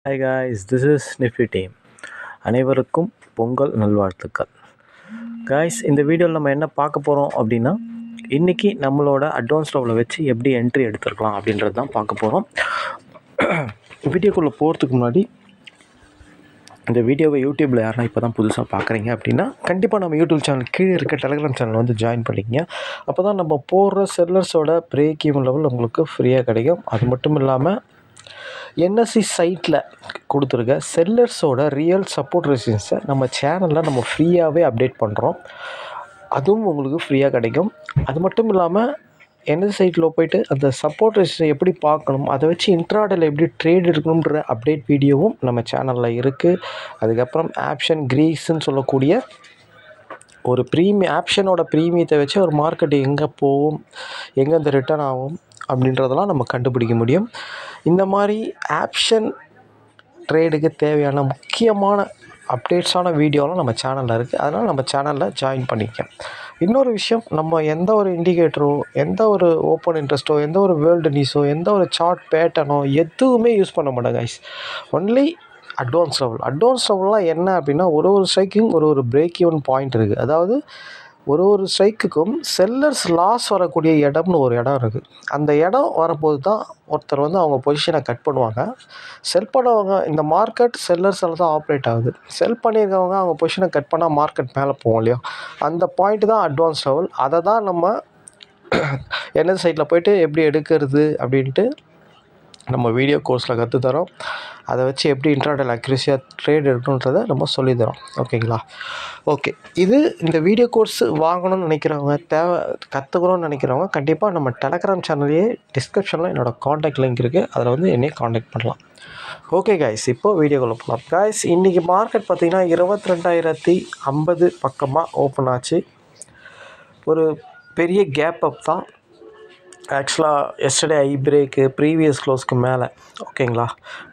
Hi guys, this is Nifty team. அனைவருக்கும் பொங்கல் நல்வாழ்த்துக்கள். Guys, இந்த வீடியோவில் நம்ம என்ன பார்க்க போகிறோம் அப்படின்னா, இன்றைக்கி நம்மளோட அட்வான்ஸ் லெவலில் வச்சு எப்படி என்ட்ரி எடுத்துருக்கலாம் அப்படின்றது தான் பார்க்க போகிறோம். வீடியோக்குள்ளே போகிறதுக்கு முன்னாடி இந்த வீடியோவை யூடியூப்பில் யாருன்னா இப்போ தான் புதுசாக பார்க்குறீங்க அப்படின்னா, கண்டிப்பாக நம்ம யூடியூப் சேனல் கீழே இருக்க டெலிகிராம் சேனல் வந்து ஜாயின் பண்ணிக்கங்க. அப்போ தான் நம்ம போடுற செல்லர்ஸோட பிரேக் ஈவன் லெவல் உங்களுக்கு ஃப்ரீயாக கிடைக்கும். அது மட்டும் இல்லாமல் என்எஸ்சி சைட்டில் கொடுத்துருக்க செல்லர்ஸோட ரியல் சப்போர்ட் ரெசிஸ்டன்ஸை நம்ம சேனலில் நம்ம ஃப்ரீயாகவே அப்டேட் பண்ணுறோம். அதுவும் உங்களுக்கு ஃப்ரீயாக கிடைக்கும். அது மட்டும் இல்லாமல் என்எஸ்சி சைட்டில் போய்ட்டு அந்த சப்போர்ட் ரெசிஸ்டன்ஸை எப்படி பார்க்கணும், அதை வச்சு இன்ட்ராடேல எப்படி ட்ரேட் எடுக்கணுன்ற அப்டேட் வீடியோவும் நம்ம சேனலில் இருக்குது. அதுக்கப்புறம் ஆப்ஷன் கிரீஸ்ன்னு சொல்லக்கூடிய ஒரு ஆப்ஷனோட ப்ரீமியத்தை வச்சு ஒரு மார்க்கெட் எங்கே போகும், எங்கே இந்த ரிட்டர்ன் ஆகும் அப்படின்றதெல்லாம் நம்ம கண்டுபிடிக்க முடியும். இந்த மாதிரி ஆப்ஷன் ட்ரேடுக்கு தேவையான முக்கியமான அப்டேட்ஸான வீடியோலாம் நம்ம சேனலில் இருக்குது. அதனால் நம்ம சேனலில் ஜாயின் பண்ணிக்க. இன்னொரு விஷயம், நம்ம எந்த ஒரு இண்டிகேட்டரோ, எந்த ஒரு ஓப்பன் இன்ட்ரெஸ்ட்டோ, எந்த ஒரு வேர்ல்டு நியூஸோ, எந்த ஒரு சார்ட் பேட்டர்னோ எதுவுமே யூஸ் பண்ண மாட்டோம் கைஸ். ஒன்லி அட்வான்ஸ் லெவல்லாம் என்ன அப்படின்னா, ஒரு ஸ்ட்ரைக்கும் ஒரு பிரேக் ஈவன் பாயிண்ட் இருக்குது. அதாவது ஒரு ஸ்ட்ரைக்குக்கும் செல்லர்ஸ் லாஸ் வரக்கூடிய இடம்னு ஒரு இடம் இருக்குது. அந்த இடம் வரும்போது தான் ஒருத்தர் வந்து அவங்க பொசிஷனை கட் பண்ணுவாங்க. செல் பண்ணவங்க, இந்த மார்க்கெட் செல்லர்ஸால் தான் ஆப்ரேட் ஆகுது. செல் பண்ணியிருக்கவங்க அவங்க பொசிஷனை கட் பண்ணால் மார்க்கெட் மேலே போகும் இல்லையா, அந்த பாயிண்ட் தான் அட்வான்ஸ் லெவல். அதை தான் நம்ம என்ன சைட்டில் போய்ட்டு எப்படி எடுக்கிறது அப்படின்ட்டு நம்ம வீடியோ கோர்ஸில் கற்றுத்தரோம். அதை வச்சு எப்படி இன்ட்ராடேல அக்யூரஸியாக ட்ரேட் எடுக்கணுன்றதை நம்ம சொல்லித்தரோம். ஓகேங்களா? ஓகே, இந்த வீடியோ கோர்ஸ் வாங்கணும்னு நினைக்கிறவங்க, கற்றுக்கணும்னு நினைக்கிறவங்க கண்டிப்பாக நம்ம டெலகிராம் சேனல்லையே டிஸ்கிரிப்ஷனில் என்னோடய காண்டாக்ட் லிங்க் இருக்குது. அதில் வந்து என்னையே காண்டாக்ட் பண்ணலாம். ஓகே காய்ஸ், இப்போது வீடியோக்குள்ளே போகலாம். காய்ஸ், இன்றைக்கி மார்க்கெட் பார்த்திங்கன்னா 22,050 பக்கமாக ஓப்பன் ஆச்சு. ஒரு பெரிய கேப் அப் தான். ஆக்சுவலாக எஸ்டர்டே ஐ பிரேக்கு ப்ரீவியஸ் க்ளோஸ்க்கு மேலே. ஓகேங்களா?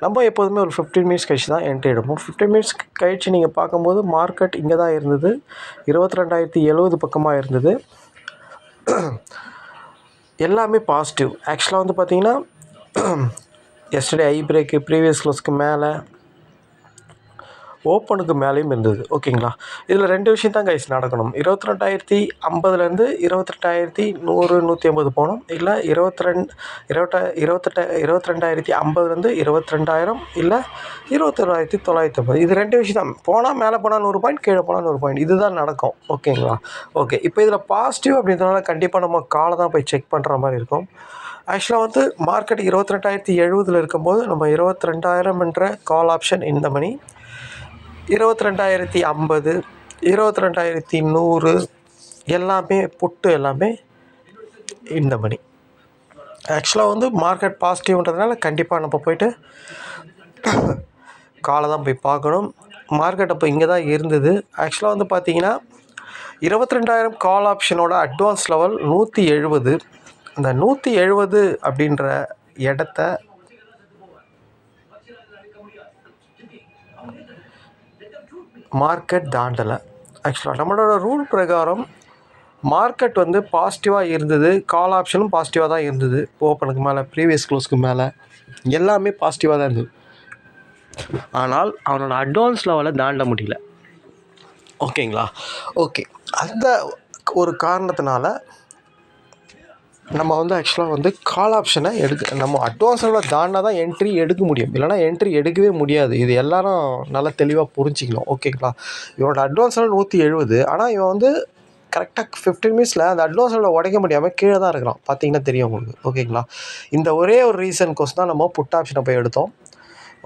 நம்ம எப்போதுமே ஒரு 15 மினிட்ஸ் கழிச்சு தான் என்ட்ரி எடுப்போம். 15 மினிட்ஸ் கழிச்சு நீங்கள் பார்க்கும்போது மார்க்கெட் இங்கே தான் இருந்தது. 22,070 பக்கமாக இருந்தது. எல்லாமே பாசிட்டிவ். ஆக்சுவலாக வந்து பார்த்திங்கன்னா எஸ்டர்டே ஐ பிரேக்கு ப்ரீவியஸ் க்ளோஸ்க்கு மேலே, ஓப்பனுக்கு மேலேயும் இருந்தது. ஓகேங்களா? இதில் 2 விஷயம் தான் கைஸ் நடக்கணும். 22,050லேருந்து 28,100 150 போகணும். இல்லை 22,050லேருந்து 22,000, இல்லை 21,950. இது 2 விஷயம் தான். போனால் மேலே போனால் 100 பாயிண்ட், கீழே போனால் 100 பாயிண்ட். இதுதான் நடக்கும். ஓகேங்களா? ஓகே, இப்போ இதில் பாசிட்டிவ் அப்படின்றதுனால கண்டிப்பாக நம்ம காலை தான் போய் செக் பண்ணுற மாதிரி இருக்கும். ஆக்சுவலாக வந்து மார்க்கெட் 22,070 இருக்கும்போது நம்ம 22,000 என்ற கால் ஆப்ஷன் இந்த மணி, 22,050, 22,100 எல்லாமே புட்டு எல்லாமே இந்த மணி. ஆக்சுவலாக வந்து மார்க்கெட் பாசிட்டிவ்ன்றதுனால கண்டிப்பாக நம்ம போய்ட்டு காலை தான் போய் பார்க்கணும். மார்க்கெட் அப்போ இங்கே தான் இருந்தது. ஆக்சுவலாக வந்து பார்த்திங்கன்னா 22,000 கால் ஆப்ஷனோட அட்வான்ஸ் லெவல் 170. அந்த 170 அப்படின்ற இடத்த மார்க்கெட் தாண்டலை. ஆக்சுவலாக நம்மளோட ரூல் பிரகாரம் மார்க்கெட் வந்து பாசிட்டிவாக இருந்தது. கால் ஆப்ஷனும் பாசிட்டிவாக தான் இருந்தது. ஓப்பனுக்கு மேலே, ப்ரீவியஸ் க்ளோஸ்க்கு மேலே எல்லாமே பாசிட்டிவாக தான் இருந்தது. ஆனால் அவனோட அட்வான்ஸ் லெவலை தாண்ட முடியல. ஓகேங்களா? ஓகே, அந்த ஒரு காரணத்தினால நம்ம வந்து ஆக்சுவலாக வந்து கால் ஆப்ஷனை நம்ம அட்வான்ஸ் லெவலில் தாண்டினா தான் என்ட்ரி எடுக்க முடியும். இல்லைனா என்ட்ரி எடுக்கவே முடியாது. இது எல்லோரும் நல்லா தெளிவாக புரிஞ்சிக்கணும். ஓகேங்களா? இவனோட அட்வான்ஸ் லெவல் 170. ஆனால் இவன் வந்து கரெக்டாக 15 மினிட்ஸில் அந்த அட்வான்ஸ் லெவலை உடைக்க முடியாமல் கீழே தான் இருக்கிறான். பார்த்தீங்கன்னா தெரியும் உங்களுக்கு. ஓகேங்களா? இந்த ஒரே ஒரு ரீசன்கோஸ் தான் நம்ம புட் ஆப்ஷனை போய் எடுத்தோம்.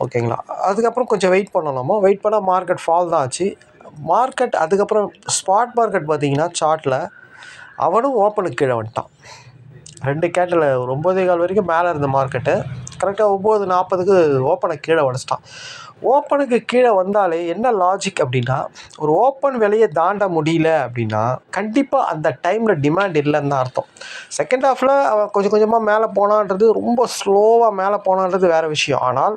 ஓகேங்களா? அதுக்கப்புறம் கொஞ்சம் வெயிட் பண்ணலாமா. வெயிட் பண்ணால் மார்க்கெட் ஃபால் தான் ஆச்சு. மார்க்கெட் அதுக்கப்புறம் ஸ்பாட் மார்க்கெட் பார்த்திங்கன்னா சார்ட்டில் அவனும் ஓப்பனுக்கு கீழே வந்துட்டான். 2 கேண்டில் 9:15 வரைக்கும் மேலே இருந்த மார்க்கெட்டு கரெக்டாக 9:40க்கு ஓப்பனை கீழே உடச்சிட்டான். ஓப்பனுக்கு கீழே வந்தாலே என்ன லாஜிக் அப்படின்னா, ஒரு ஓப்பன் விலையை தாண்ட முடியல அப்படின்னா கண்டிப்பாக அந்த டைமில் டிமாண்ட் இல்லைன்னு தான் அர்த்தம். செகண்ட் ஹாஃபில் அவன் கொஞ்சம் கொஞ்சமாக மேலே போனான்றது, ரொம்ப ஸ்லோவாக மேலே போனான்றது வேறு விஷயம். ஆனால்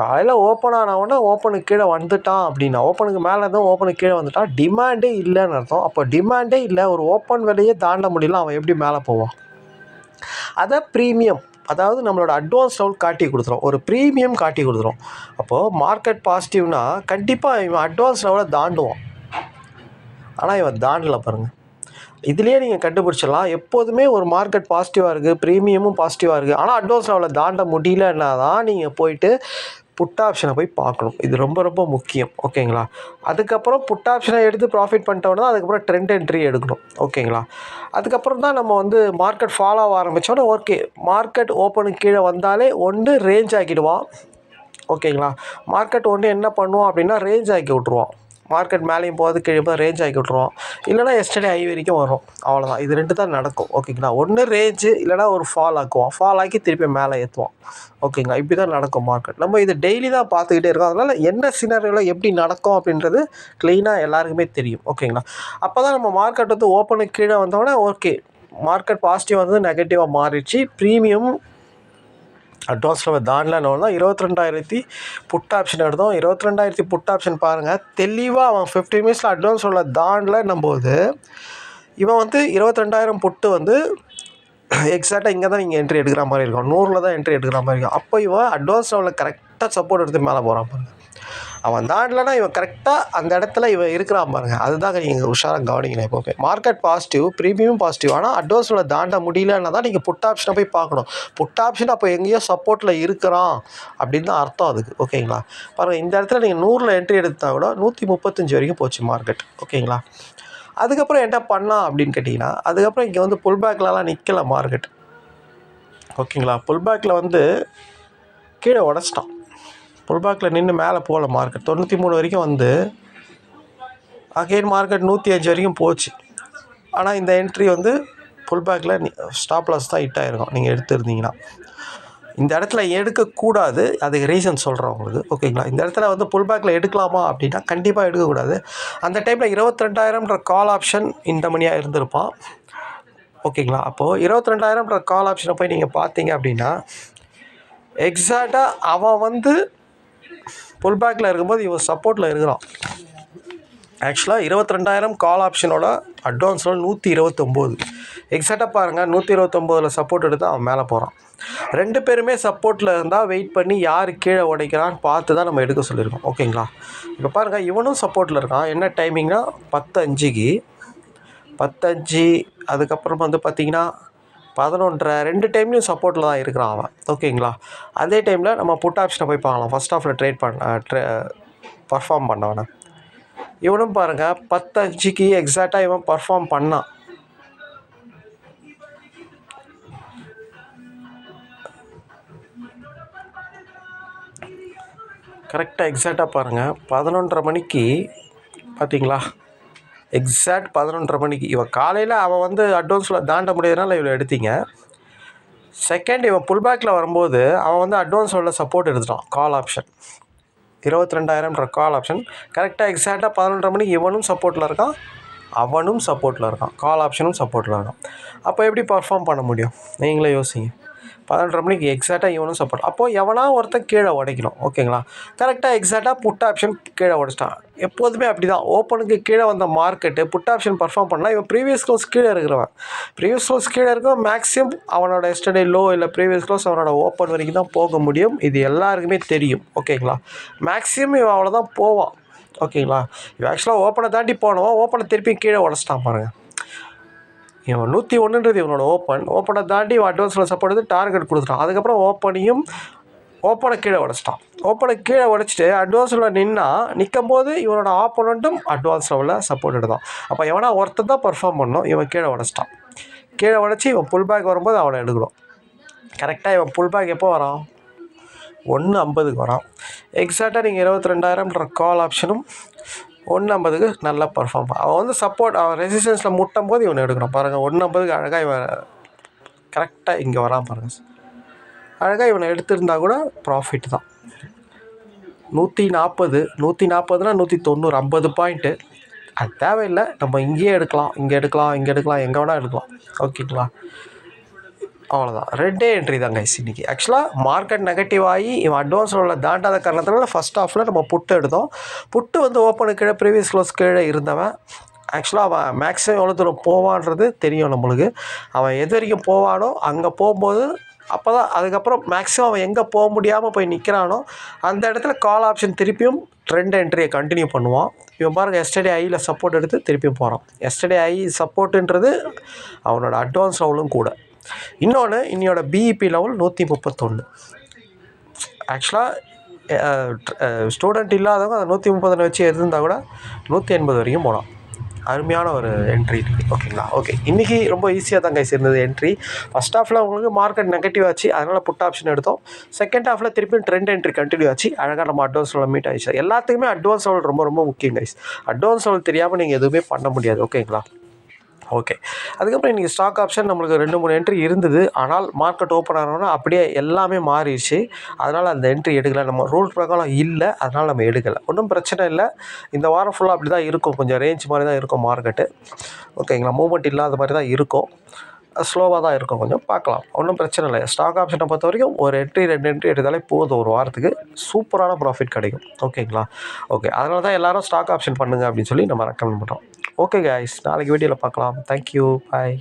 காலையில் ஓப்பன் ஆனவொடனே ஓப்பனுக்கு கீழே வந்துட்டான் அப்படின்னா, ஓப்பனுக்கு மேலே இருந்தவன் ஓப்பனுக்கு கீழே வந்துட்டான், டிமாண்டே இல்லைன்னு அர்த்தம். அப்போ டிமாண்டே இல்லை, ஒரு ஓப்பன் விலையே தாண்ட முடியல, அவன் எப்படி மேலே போவான்? அதை ப்ரீமியம் அதாவது நம்மளோட அட்வான்ஸ் லெவல் காட்டி கொடுத்துரும், ஒரு ப்ரீமியம் காட்டி கொடுத்துரும். அப்போது மார்க்கெட் பாசிட்டிவ்னா கண்டிப்பாக இவன் அட்வான்ஸ் லெவலை தாண்டுவான். ஆனால் இவன் தாண்டலை பாருங்கள். இதுலேயே நீங்கள் கண்டுபிடிச்சிடலாம். எப்போதுமே ஒரு மார்க்கெட் பாசிட்டிவாக இருக்குது, ப்ரீமியமும் பாசிட்டிவாக இருக்குது, ஆனால் அட்வான்ஸ் லெவலில் தாண்ட முடியலன்னா தான் நீங்கள் போயிட்டு புட் ஆப்ஷனை போய் பார்க்கணும். இது ரொம்ப ரொம்ப முக்கியம். ஓகேங்களா? அதுக்கப்புறம் புட் ஆப்ஷனை எடுத்து ப்ராஃபிட் பண்ணிட்டோன்னா அதுக்கப்புறம் ட்ரெண்ட் என்ட்ரி எடுக்கணும். ஓகேங்களா? அதுக்கப்புறம் தான் நம்ம வந்து மார்க்கெட் ஃபாலோ ஆக ஆரம்பித்தோன்னா ஓகே, மார்க்கெட் ஓப்பனுக்கு கீழே வந்தாலே ஒன்று ரேஞ்ச் ஆக்கிடுவான். ஓகேங்களா? மார்க்கெட் ஒன்று என்ன பண்ணுவோம் அப்படின்னா ரேஞ்ச் ஆக்கி விட்ருவான். மார்க்கெட் மேலேயும் போகிறது கீழே போய் ரேஞ்ச் ஆக்கி விட்ருவோம். இல்லைனா எஸ்டர்டே ஹை வரைக்கும் வரும். அவ்வளோதான். இது 2 தான் நடக்கும். ஓகேங்களா? ஒன்று ரேஞ்சு, இல்லைனா ஒரு ஃபால் ஆக்குவோம். ஃபால் ஆக்கி திருப்பி மேலே ஏற்றுவோம். ஓகேங்களா? இப்படி தான் நடக்கும் மார்க்கெட். நம்ம இது டெய்லி தான் பார்த்துக்கிட்டே இருக்கோம். அதனால் என்ன சினாரியோவில் எப்படி நடக்கும் அப்படின்றது க்ளீனாக எல்லாருக்குமே தெரியும். ஓகேங்களா? அப்போ தான் நம்ம மார்க்கெட் வந்து ஓப்பனுக்கு கீழே வந்தோடனே ஓகே, மார்க்கெட் பாசிட்டிவ் வந்து நெகட்டிவாக மாறிடுச்சு, ப்ரீமியம் அட்வான்ஸில் தாண்டலன்னு தான் 22,000 புட் ஆப்ஷன் எடுத்தோம். 22,000 புட் ஆப்ஷன் பாருங்கள், தெளிவாக அவன் 15 மினிட்ஸில் அட்வான்ஸில் தாண்டலன்னும் போது இவன் வந்து 22,000 புட்டு வந்து எக்ஸாக்டாக இங்கே தான் நீங்கள் என்ட்ரி எடுக்கிற மாதிரி இருக்கும், 100 தான் என்ட்ரி எடுக்கிற மாதிரி இருக்கும். அப்போ இவன் அட்வான்ஸ் லெவலில் கரெக்டாக சப்போர்ட் எடுத்து மேலே போகிறான் பாருங்கள். அவன் தாண்டலைன்னா இவன் கரெக்டாக அந்த இடத்துல இவன் இருக்கிறான் பாருங்க. அதுதாங்க நீங்கள் உஷாராக கவனிக்கணும். எப்போவுமே மார்க்கெட் பாசிட்டிவ், ப்ரீமியம் பாசிட்டிவ், ஆனால் அட்வான்ஸில் தாண்ட முடியலன்னா தான் நீங்கள் புட் ஆப்ஷனை போய் பார்க்கணும். புட் ஆப்ஷன் அப்போ எங்கேயோ சப்போர்ட்டில் இருக்கிறான் அப்படின்னு தான் அர்த்தம் அதுக்கு. ஓகேங்களா? பாருங்கள், இந்த இடத்துல நீங்கள் 100 என்ட்ரி எடுத்தால் கூட 135 வரைக்கும் போச்சு மார்க்கெட். ஓகேங்களா? அதுக்கப்புறம் என்ன பண்ணலாம் அப்படின்னு கேட்டிங்கன்னா, அதுக்கப்புறம் இங்கே வந்து புல் பேக்லலாம் நிற்கலை மார்க்கெட். ஓகேங்களா? புல் பேக்கில் வந்து கீழே உடச்சிட்டான். புல் பேக்கில் நின்று மேலே போகல மார்க்கெட். 93 வரைக்கும் வந்து அகெயின் மார்க்கெட் 105 வரைக்கும் போச்சு. ஆனால் இந்த என்ட்ரி வந்து புல் பேக்கில் ஸ்டாப் லாஸ் தான் ஹிட் ஆகிருக்கும் நீங்கள் எடுத்துருந்தீங்கன்னா. இந்த இடத்துல எடுக்கக்கூடாது. அதுக்கு ரீசன் சொல்கிறேன் உங்களுக்கு. ஓகேங்களா? இந்த இடத்துல வந்து புல் பேக்கில் எடுக்கலாமா அப்படின்னா கண்டிப்பாக எடுக்கக்கூடாது. அந்த டைமில் 22,000ன்ற கால் ஆப்ஷன் இந்த மணியாக இருந்திருப்பான். ஓகேங்களா? அப்போது 22,000ன்ற கால் ஆப்ஷனை போய் நீங்கள் பார்த்தீங்க அப்படின்னா எக்ஸாக்டாக அவன் வந்து புல் பேக்கில் இருக்கும்போது இவன் சப்போர்ட்டில் இருக்கிறான். ஆக்சுவலாக 22,000 கால் ஆப்ஷனோட அட்வான்ஸோட 129. எக்ஸாக்டாக பாருங்கள், 129 சப்போர்ட் எடுத்து அவன் மேலே போகிறான். 2 பேருமே சப்போர்ட்டில் இருந்தால் வெயிட் பண்ணி யார் கீழே உடைக்கிறான்னு பார்த்து தான் நம்ம எடுக்க சொல்லியிருக்கோம். ஓகேங்களா? இப்போ பாருங்கள், இவனும் சப்போர்ட்டில் இருக்கான். என்ன டைமிங்னா 10:05க்கு 10:05. அதுக்கப்புறம் வந்து பார்த்திங்கன்னா 11:30. 2 டைம்லையும் சப்போர்ட்டில் தான் இருக்கிறான் அவன். ஓகேங்களா? அதே டைமில் நம்ம புட் ஆப்ஷனை போய் பார்க்கலாம். ஃபஸ்ட் ஆஃபில் பர்ஃபார்ம் பண்ணவன இவனும் பாருங்கள் 10:05க்கு எக்ஸாக்டாக இவன் பர்ஃபார்ம் பண்ணான். கரெக்டாக எக்ஸாக்டாக பாருங்கள் 11:30 மணிக்கு பார்த்தீங்களா? எக்ஸாக்ட் 11:30 மணிக்கு இவன் காலையில் அவன் வந்து அட்வான்ஸில் தாண்ட முடியாதனால இவ்வளோ எடுத்தீங்க. செகண்ட் இவன் புல் பேக்கில் வரும்போது அவன் வந்து அட்வான்ஸோட சப்போர்ட் எடுத்துட்டான். கால் ஆப்ஷன் 22,000ன்ற கால் ஆப்ஷன் கரெக்டாக எக்ஸாக்டாக 11:30 மணிக்கு இவனும் சப்போர்ட்டில் இருக்கான், அவனும் சப்போர்ட்டில் இருக்கான், கால் ஆப்ஷனும் சப்போர்ட்டில் இருக்கான். அப்போ எப்படி பர்ஃபார்ம் பண்ண முடியும்? நீங்களே யோசிங்க. 11:30 மணிக்கு எக்ஸாக்டாக இவனும் சப்போர்ட். அப்போது எவனா ஒருத்தன் கீழே உடைக்கணும். ஓகேங்களா? கரெக்டாக எக்ஸாக்டாக புட் ஆப்ஷன் கீழே உடைச்சிட்டான். எப்போதுமே அப்படி தான். ஓப்பனுக்கு கீழே வந்த மார்க்கெட்டு புட் ஆப்ஷன் பர்ஃபார்ம் பண்ணலாம். இவன் ப்ரீவியஸ் க்ளோஸ் கீழே இருக்கிறவன். ப்ரீவியஸ் க்ளோஸ் கீழே இருக்க மேக்ஸிமம் அவனோட எஸ்டர்டே லோ இல்லை ப்ரீவியஸ் க்ளோஸ் அவனோட ஓப்பன் வரைக்கும் தான் போக முடியும். இது எல்லாருக்குமே தெரியும். ஓகேங்களா? மேக்ஸிமம் இவன் அவ்வளோதான் போவான். ஓகேங்களா? இவன் ஆக்சுவலாக ஓப்பனை தாண்டி போனவன் ஓப்பனை திருப்பி கீழே உடச்சிட்டான் பாருங்கள். இவன் 101ன்றது இவனோட ஓப்பனை தாண்டி இவன் அட்வான்ஸில் சப்போர்ட் எடுத்து டார்கெட் கொடுத்துட்டான். அதுக்கப்புறம் ஓப்பனை கீழே உடச்சிட்டான். ஓப்பனை கீழே உடச்சிட்டு அட்வான்ஸில் நிற்கும் போது இவனோட ஆப்போனண்ட்டும் அட்வான்ஸ் லெவலில் சப்போர்ட் எடுத்தான். அப்போ எவனா ஒருத்தர் தான் பர்ஃபார்ம் பண்ணணும். இவன் கீழே உடச்சிட்டான். கீழே உடச்சி இவன் புல் பேக் வரும்போது அவனை எடுக்கணும். கரெக்டாக இவன் புல் பேக் எப்போ வரான்? 1:50க்கு வரான். எக்ஸாக்டாக நீங்கள் 22,000ன்ற கால் ஆப்ஷனும் 1:50க்கு நல்லா பர்ஃபார்ம். அவன் வந்து சப்போர்ட் அவன் ரெசிஸ்டன்ஸில் முட்டும் போது இவனை எடுக்கணும். பாருங்கள் 1:50க்கு அழகாக இவன் கரெக்டாக இங்கே வரான் பாருங்கள். அழகாக இவனை எடுத்திருந்தா கூட ப்ராஃபிட் தான். 140 140னா 190 50 பாயிண்ட்டு. அது தேவையில்லை. நம்ம இங்கேயே எடுக்கலாம், இங்கே எடுக்கலாம், இங்கே எடுக்கலாம், எங்கே வேணால் எடுக்கலாம். ஓகேங்களா? அவ்வளோதான். 2 என்ட்ரி தான் கைஸ் இன்றைக்கி. ஆக்சுவலாக மார்க்கெட் நெகட்டிவ் ஆகி இவன் அட்வான்ஸில் தாண்டாத காரணத்தினால ஃபஸ்ட் ஆஃபில் நம்ம புட்டு எடுத்தோம். புட்டு வந்து ஓப்பனுக்கு கீழே ப்ரீவியஸ் க்ளோஸ் கீழே இருந்தவன். ஆக்சுவலாக அவன் மேக்ஸிமம் எவ்வளோ தூரம் போவான்றது தெரியும் நம்மளுக்கு. அவன் எது வரைக்கும் போவானோ அங்கே போகும்போது அப்போ தான் அதுக்கப்புறம் மேக்ஸிமம் அவன் எங்கே போக முடியாமல் போய் நிற்கிறானோ அந்த இடத்துல கால் ஆப்ஷன் திருப்பியும் ட்ரெண்ட் என்ட்ரியை கண்டினியூ பண்ணுவான். இவன் பாருங்கள் எஸ்டர்டே ஐயில் சப்போர்ட் எடுத்து திருப்பியும் போகிறான். எஸ்டர்டே ஐ சப்போர்ட்டுன்றது அவனோட அட்வான்ஸ் லெவலும் கூட. இன்னொன்று இன்னையோட பிஇபி லெவல் 131. ஆக்சுவலாக ஸ்டூடெண்ட் இல்லாதவங்க அதை 130 வச்சு இருந்தால் கூட 180 வரைக்கும் போகலாம். அருமையான ஒரு என்ட்ரி இருக்குது. ஓகேங்களா? ஓகே, இன்றைக்கி ரொம்ப ஈஸியாக தான் கைஸ் இருந்தது என்ட்ரி. ஃபஸ்ட் ஹாஃபில் உங்களுக்கு மார்க்கெட் நெகட்டிவ் ஆச்சு, அதனால் புட் ஆப்ஷன் எடுத்தோம். செகண்ட் ஹாஃபில் திருப்பியும் ட்ரெண்ட் என்ட்ரி கண்டினியூ ஆச்சு. அழகாக நம்ம அட்வான்ஸ் லெவல் மீட் ஆகிடுச்சு. எல்லாத்துக்குமே அட்வான்ஸ் லெவல் ரொம்ப ரொம்ப முக்கியம் கைஸ். அட்வான்ஸ் லெவல் தெரியாமல் நீங்கள் எதுவுமே பண்ண முடியாது. ஓகேங்களா? ஓகே, அதுக்கப்புறம் இன்றைக்கி ஸ்டாக் ஆப்ஷன் நம்மளுக்கு 2-3 என்ட்ரி இருந்தது. ஆனால் மார்க்கெட் ஓப்பன் ஆனோன்னா அப்படியே எல்லாமே மாறிடுச்சு. அதனால் அந்த என்ட்ரி எடுக்கலை. நம்ம ரூல் பிரகாரம் இல்லை, அதனால் நம்ம எடுக்கலை. ஒன்றும் பிரச்சனை இல்லை. இந்த வாரம் ஃபுல்லாக அப்படி தான் இருக்கும். கொஞ்சம் ரேஞ்ச் மாதிரி தான் இருக்கும் மார்க்கெட்டு. ஓகேங்களா? மூவ்மெண்ட் இல்லாத மாதிரி தான் இருக்கும். ஸ்லோவாக தான் இருக்கும். கொஞ்சம் பார்க்கலாம், ஒன்றும் பிரச்சனை இல்லை. ஸ்டாக் ஆப்ஷனை பொறுத்த வரைக்கும் ஒரு என்ட்ரி 2 என்ட்ரி எடுத்தாலே போதும். ஒரு வாரத்துக்கு சூப்பரான ப்ராஃபிட் கிடைக்கும். ஓகேங்களா? ஓகே, அதனால தான் எல்லோரும் ஸ்டாக் ஆப்ஷன் பண்ணுங்கள் அப்படின்னு சொல்லி நம்ம ரெக்கமெண்ட் பண்ணுறோம். ஓகே கைஸ், நாளைக்கு வீடியோவில் பார்க்கலாம். தேங்க்யூ, பாய்.